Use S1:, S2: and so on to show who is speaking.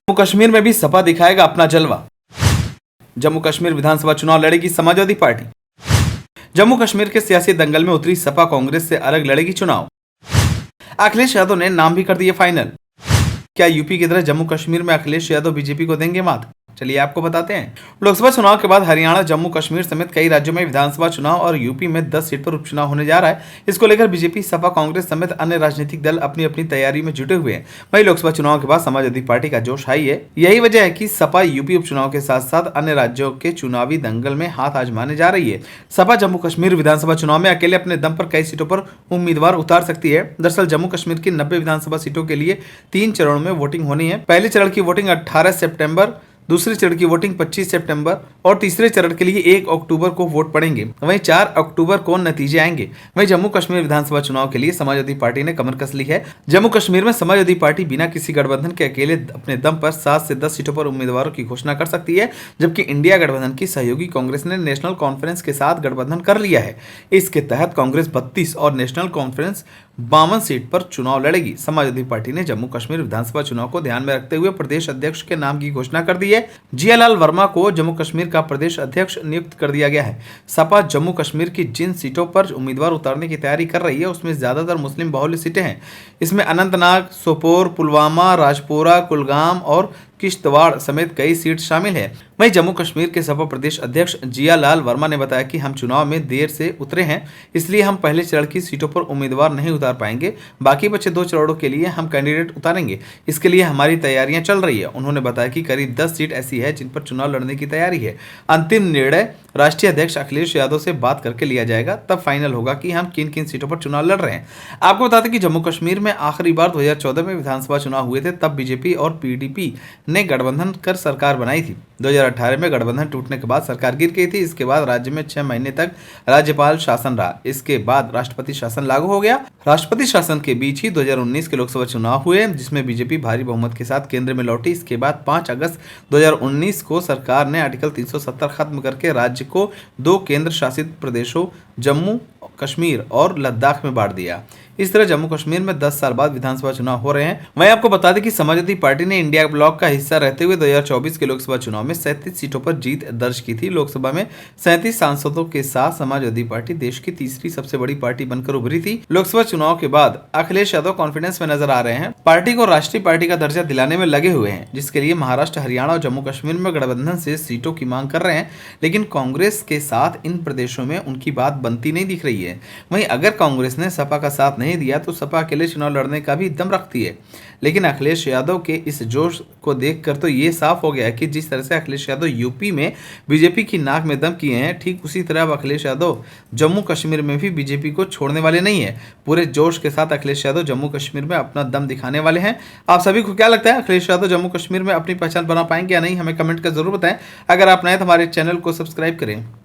S1: जम्मू कश्मीर में भी सपा दिखाएगा अपना जलवा। जम्मू कश्मीर विधानसभा चुनाव लड़ेगी समाजवादी पार्टी। जम्मू कश्मीर के सियासी दंगल में उतरी सपा कांग्रेस से अलग लड़ेगी चुनाव। अखिलेश यादव ने नाम भी कर दिए फाइनल। क्या यूपी की तरह जम्मू कश्मीर में अखिलेश यादव बीजेपी को देंगे मात? चलिए आपको बताते हैं। लोकसभा चुनाव के बाद हरियाणा, जम्मू कश्मीर समेत कई राज्यों में विधानसभा चुनाव और यूपी में 10 सीट पर उपचुनाव होने जा रहा है। इसको लेकर बीजेपी, सपा, कांग्रेस समेत अन्य राजनीतिक दल अपनी अपनी तैयारी में जुटे हुए हैं। वहीं लोकसभा चुनाव के बाद समाजवादी पार्टी का जोश हाई है। यही वजह है कि सपा यूपी उपचुनाव के साथ साथ अन्य राज्यों के चुनावी दंगल में हाथ आजमाने जा रही है। सपा जम्मू कश्मीर विधानसभा चुनाव में अकेले अपने दम पर कई सीटों पर उम्मीदवार उतार सकती है। दरअसल जम्मू कश्मीर की 90 विधानसभा सीटों के लिए 3 चरणों में वोटिंग होनी है। पहले चरण की वोटिंग 18 सितंबर, दूसरे चरण की वोटिंग 25 सितंबर और तीसरे चरण के लिए 1 अक्टूबर को वोट पड़ेंगे। वहीं 4 अक्टूबर को नतीजे आएंगे। वहीं जम्मू कश्मीर विधानसभा चुनाव के लिए समाजवादी पार्टी ने कमर कस ली है। जम्मू कश्मीर में समाजवादी पार्टी बिना किसी गठबंधन के अकेले अपने दम पर 7 से 10 सीटों पर उम्मीदवारों की घोषणा कर सकती है, जबकि इंडिया गठबंधन की सहयोगी कांग्रेस ने नेशनल कॉन्फ्रेंस के साथ गठबंधन कर लिया है। इसके तहत कांग्रेस 32 और नेशनल कॉन्फ्रेंस 52 सीट पर चुनाव लड़ेगी। समाजवादी पार्टी ने जम्मू कश्मीर विधानसभा चुनाव को ध्यान में रखते हुए प्रदेश अध्यक्ष के नाम की घोषणा कर दी है। जियालाल वर्मा को जम्मू कश्मीर का प्रदेश अध्यक्ष नियुक्त कर दिया गया है। सपा जम्मू कश्मीर की जिन सीटों पर उम्मीदवार उतारने की तैयारी कर रही है उसमें ज्यादातर मुस्लिम बहुल्य सीटें हैं। इसमें अनंतनाग, सोपोर, पुलवामा, राजपुरा, कुलगाम और किश्तवाड़ समेत कई सीट शामिल है। वहीं जम्मू कश्मीर के सपा प्रदेश अध्यक्ष जियालाल वर्मा ने बताया कि हम चुनाव में देर से उतरे हैं, इसलिए हम पहले चरण की सीटों पर उम्मीदवार नहीं उतार पाएंगे। बाकी बचे 2 चरणों के लिए हम कैंडिडेट उतारेंगे। इसके लिए हमारी तैयारियां चल रही है। उन्होंने बताया कि करीब 10 सीट ऐसी है जिन पर चुनाव लड़ने की तैयारी है। अंतिम निर्णय राष्ट्रीय अध्यक्ष अखिलेश यादव से बात करके लिया जाएगा, तब फाइनल होगा कि हम किन किन सीटों पर चुनाव लड़ रहे हैं। आपको बता दें कि जम्मू कश्मीर में आखिरी बार 2014 में विधानसभा चुनाव हुए थे, तब बीजेपी और पीडीपी ने गठबंधन कर सरकार बनाई थी। 2018 में गठबंधन टूटने के बाद सरकार गिर गई थी। इसके बाद राज्य में 6 महीने तक राज्यपाल शासन रहा। इसके बाद राष्ट्रपति शासन लागू हो गया। राष्ट्रपति शासन के बीच ही 2019 के लोकसभा चुनाव हुए, जिसमें बीजेपी भारी बहुमत के साथ केंद्र में लौटी। इसके बाद 5 अगस्त 2019 को सरकार ने आर्टिकल 370 खत्म करके राज्य को 2 केंद्र शासित प्रदेशों जम्मू कश्मीर और लद्दाख में बांट दिया। इस तरह जम्मू कश्मीर में 10 साल बाद विधानसभा चुनाव हो रहे हैं। वहीं आपको बता दें कि समाजवादी पार्टी ने इंडिया ब्लॉक का हिस्सा रहते हुए 2024 के लोकसभा चुनाव में 37 सीटों पर जीत दर्ज की थी। लोकसभा में 37 सांसदों के साथ समाजवादी पार्टी देश की तीसरी सबसे बड़ी पार्टी बनकर उभरी थी। लोकसभा चुनाव के बाद अखिलेश यादव कॉन्फिडेंस में नजर आ रहे हैं। पार्टी को राष्ट्रीय पार्टी का दर्जा दिलाने में लगे हुए हैं, जिसके लिए महाराष्ट्र, हरियाणा और जम्मू कश्मीर में गठबंधन से सीटों की मांग कर रहे हैं। लेकिन कांग्रेस के साथ इन प्रदेशों में उनकी बात बनती नहीं दिख रही है। वहीं अगर कांग्रेस ने सपा का साथ नहीं दिया तो सपा अकेले चुनाव लड़ने का भी दम रखती है। लेकिन अखिलेश यादव के इस जोश को देखकर तो ये साफ हो गया है कि जिस तरह से अखिलेश यादव यूपी में बीजेपी की नाक में दम किए हैं, ठीक उसी तरह अब अखिलेश यादव जम्मू कश्मीर में भी बीजेपी को छोड़ने वाले नहीं है। पूरे जोश के साथ अखिलेश यादव जम्मू कश्मीर में अपना दम दिखाने वाले हैं। आप सभी को क्या लगता है, अखिलेश यादव जम्मू कश्मीर में अपनी पहचान बना पाएंगे या नहीं? हमें कमेंट कर जरूर बताएं। अगर आप नए तो हमारे चैनल को सब्सक्राइब करें।